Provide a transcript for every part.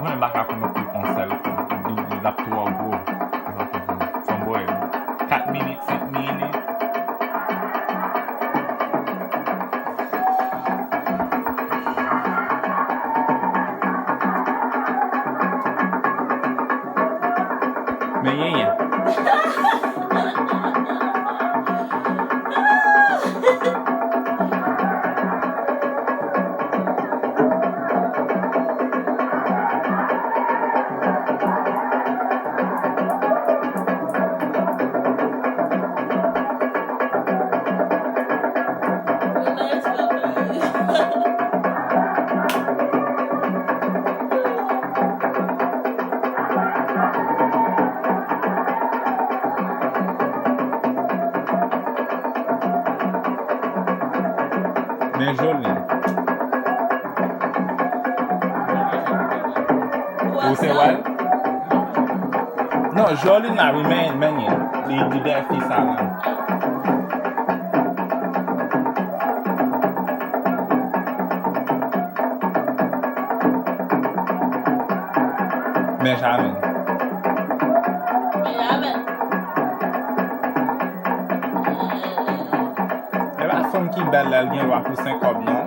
Mwen baka konon pou konsel kon. Di lap tou an gro. Son boy. 4 minutes, 5 minutes. Men yen. Men joli. Ou se wè? Non, joli na men yen. Di de fi sa lan. Benjamin. E la fom ki bel lèl gen wap pou 5 kob non?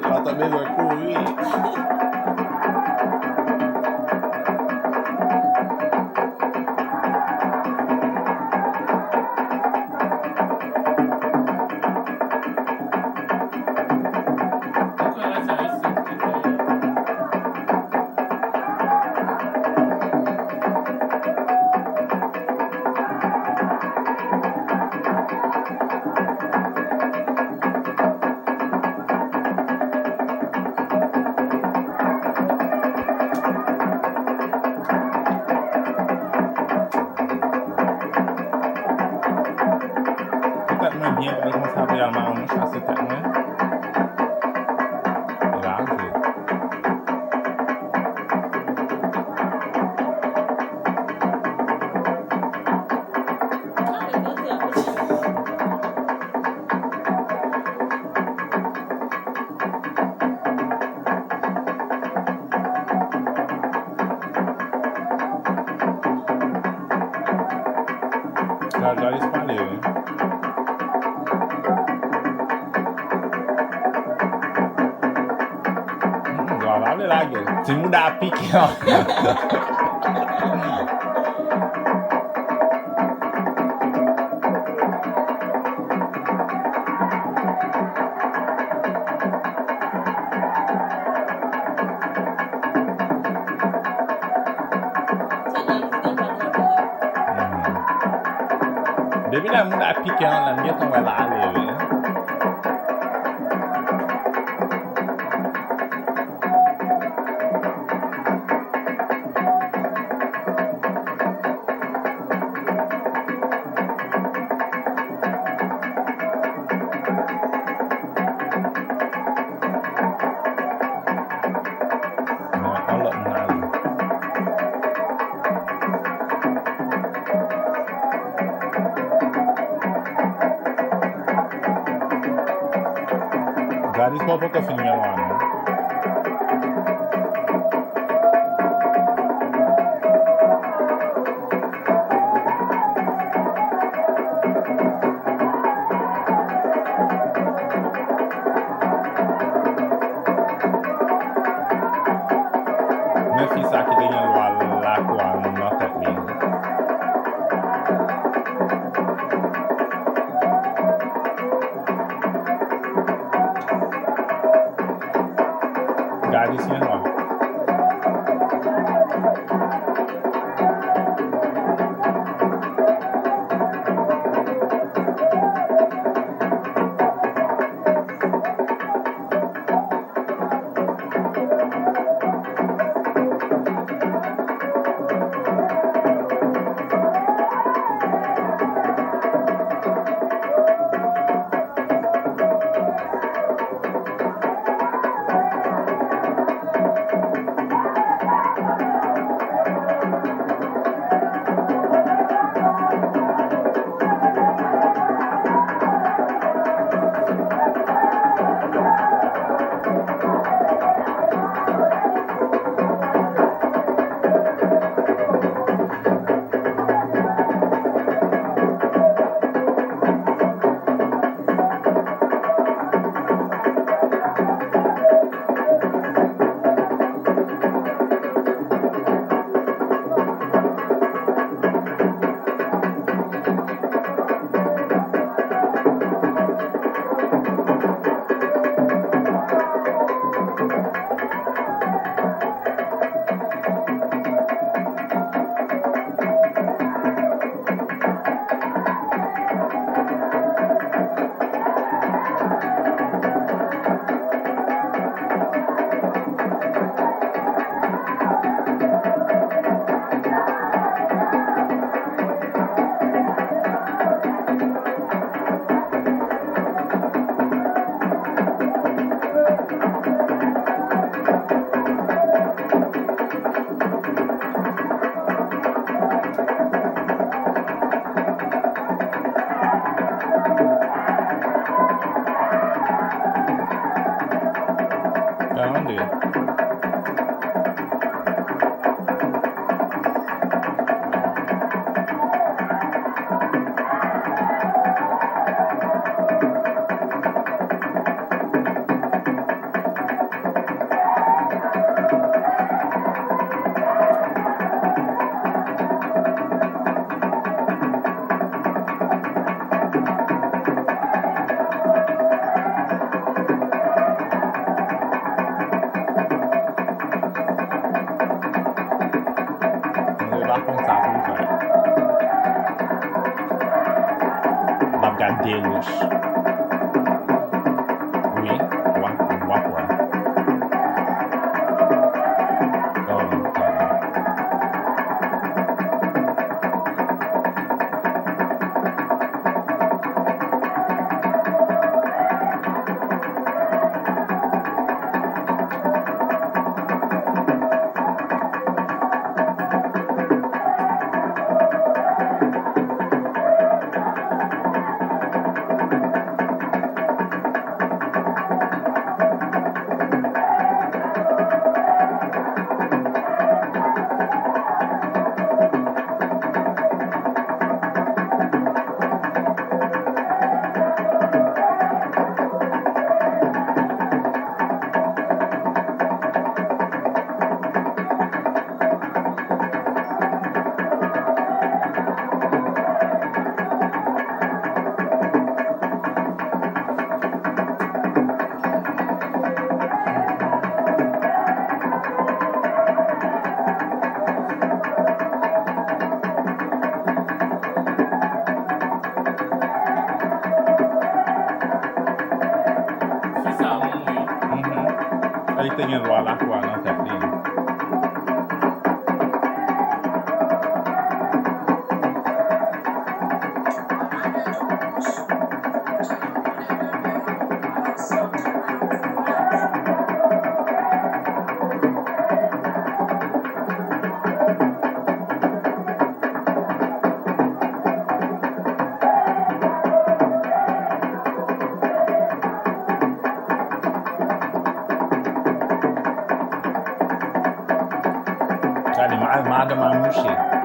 Lata bezwen kouri. Mwen bien responsableman mwen chase tek mwen. Raze. Jali spale we. Olha lá, galera. Se mudar a pique, ó. Debi la mudar a pique, ó. La minha tão vai lá, velho. Gadis mau ke filmnya mana? Memphis aqui tem luar lá com a nota minha. Gadis menor. det. Deus. Oui, Wapwa. Oh, Everything in Walakwa, not that thing. Madam Amushi.